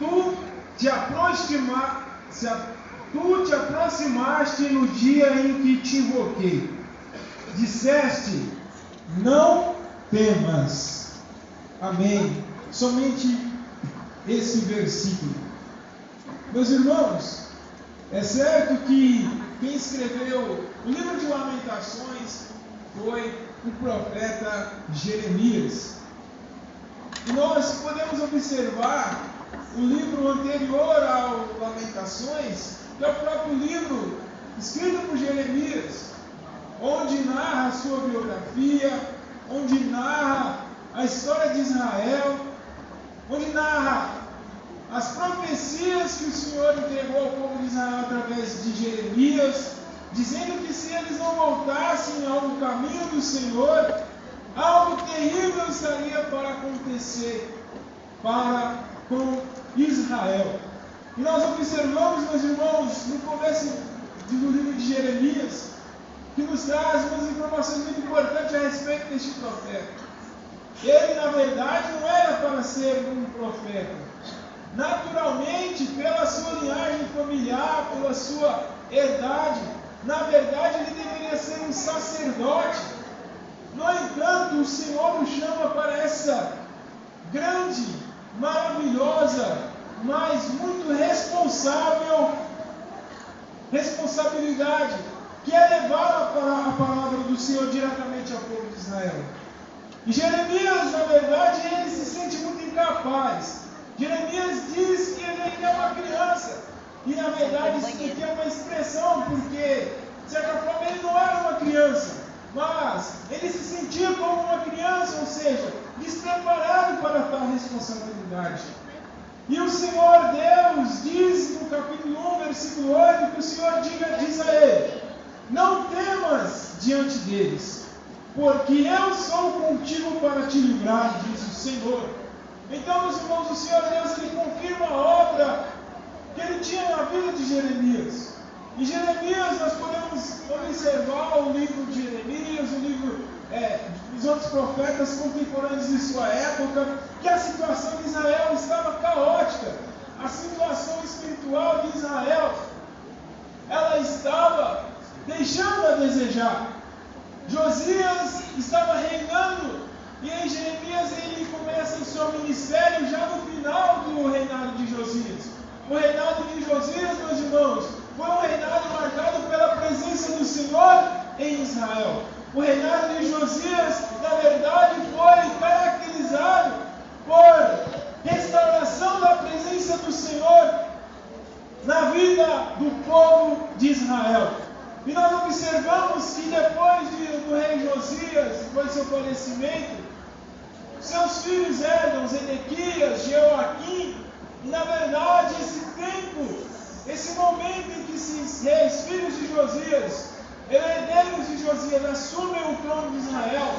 tu te aproximaste no dia em que te invoquei. Disseste, não temas. Amém. Somente esse versículo. Meus irmãos, é certo que quem escreveu o livro de Lamentações foi o profeta Jeremias. E nós podemos observar o livro anterior ao Lamentações, que é o próprio livro escrito por Jeremias, onde narra a sua biografia, onde narra a história de Israel, onde narra as profecias que o Senhor entregou ao povo de Israel através de Jeremias, dizendo que se eles não voltassem ao caminho do Senhor, algo terrível estaria para acontecer com Israel. E nós observamos, meus irmãos, no começo do livro de Jeremias, que nos traz umas informações muito importantes a respeito deste profeta. Ele, na verdade, não era para ser um profeta. Naturalmente, pela sua linhagem familiar, pela sua herdade, na verdade, ele deveria ser um sacerdote. No entanto, o Senhor o chama para essa grande, maravilhosa, mas muito responsabilidade, que é levar a palavra do Senhor diretamente ao povo de Israel. E Jeremias, na verdade, ele se sente muito incapaz. Jeremias diz que ele ainda é uma criança. E na verdade isso aqui é uma expressão, porque de certa forma ele não era uma criança, mas ele se sentia como uma criança, ou seja, despreparado para tal responsabilidade. E o Senhor Deus diz no capítulo 1, versículo 8, que o Senhor diz a ele: não temas diante deles, porque eu sou contigo para te livrar, diz o Senhor. Então, meus irmãos, o Senhor Deus, ele confirma a obra que ele tinha na vida de Jeremias. Em Jeremias nós podemos observar o livro de Jeremias, o livro dos outros profetas contemporâneos de sua época, que a situação de Israel estava caótica. A situação espiritual de Israel, ela estava deixando a desejar. Josias estava reinando, e em Jeremias ele começa o seu ministério já no final do reinado de Josias. O reinado de Josias, meus irmãos, foi um reinado marcado pela presença do Senhor em Israel. O reinado de Josias, na verdade, foi caracterizado por restauração da presença do Senhor na vida do povo de Israel. E nós observamos que depois do rei Josias, depois do seu falecimento, seus filhos herdam, Zedequias, Jeoaquim, e na verdade esse tempo, esse momento em que esses reis, filhos de Josias, herdeiros de Josias, assumem o trono de Israel,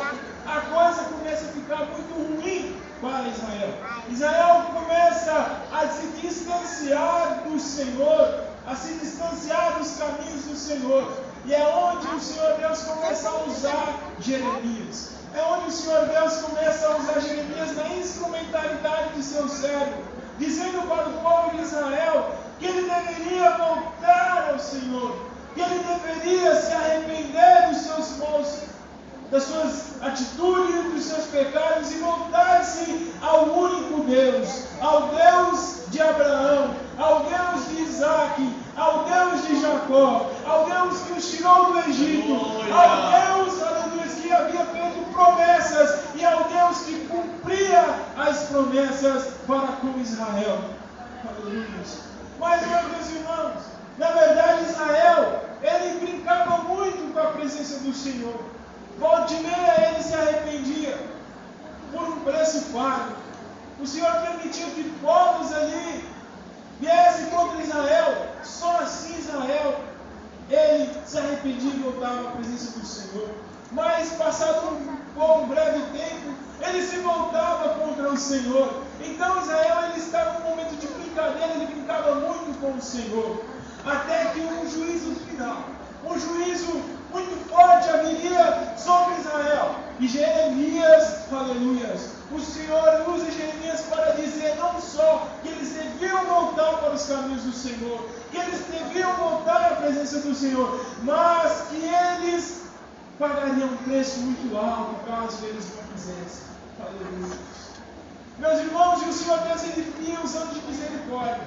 a coisa começa a ficar muito ruim para Israel. Israel começa a se distanciar do Senhor, a se distanciar dos caminhos do Senhor. E é onde o Senhor Deus começa a usar Jeremias. É onde o Senhor Deus começa a usar Jeremias na instrumentalidade de seu servo, dizendo para o povo de Israel que ele deveria voltar ao Senhor, que ele deveria se arrepender dos seus maus, das suas atitudes, dos seus pecados e voltar-se ao único Deus, ao Deus de Abraão, ao Deus de Isaac, ao Deus de Jacó, ao Deus que os tirou do Egito, ao Deus, aleluia, que havia feito promessas e ao Deus que cumpria as promessas para com Israel. Aleluia. Mas, meus irmãos, na verdade Israel, ele brincava muito com a presença do Senhor. Volta e meia ele se arrependia por um preço pago. O Senhor permitiu que povos ali viessem contra Israel. Só assim Israel, ele se arrependia e voltava à presença do Senhor. Mas passado um breve tempo, ele se voltava contra o Senhor. Então Israel, ele estava num momento de brincadeira, ele brincava muito com o Senhor. Até que um juízo final, um juízo muito forte haveria sobre Israel. E Jeremias, aleluia, o Senhor usa Jeremias para dizer não só que eles deviam os caminhos do Senhor, que eles deviam voltar à presença do Senhor, mas que eles pagariam um preço muito alto caso eles não fizessem. Aleluia. Meus irmãos, e o Senhor Deus, Ele vinha usando de misericórdia.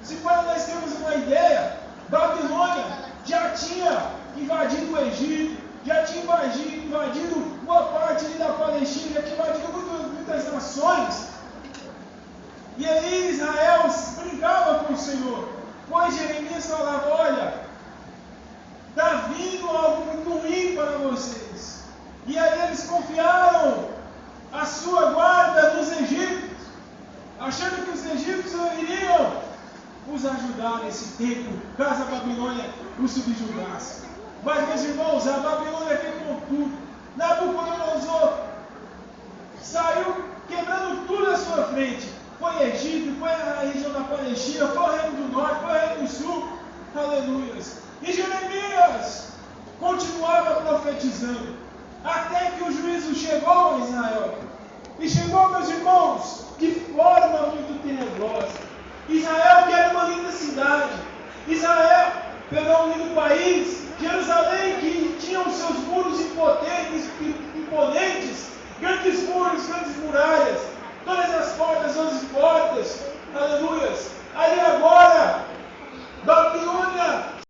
Se para nós termos uma ideia, Babilônia já tinha invadido o Egito, já tinha invadido boa parte ali da Palestina, já tinha invadido muitas nações. E aí Israel brincava com o Senhor, pois Jeremias falava: olha, está vindo algo muito ruim para vocês. E aí eles confiaram a sua guarda nos egípcios, achando que os egípcios iriam os ajudar nesse tempo, caso a Babilônia os subjugasse. Mas, meus irmãos, a Babilônia veio com tudo. Nabucodonosor saiu quebrando tudo à sua frente. Foi Egito, foi a região da Palestina, foi o reino do norte, foi o reino do sul. Aleluias. E Jeremias continuava profetizando, até que o juízo chegou a Israel. E chegou, meus irmãos, de forma muito tenebrosa. Israel, que era uma linda cidade, Israel, perdão, um lindo país, Jerusalém, que tinha os seus muros imponentes, grandes muros, grandes muralhas, todas as portas, aleluias. Ali agora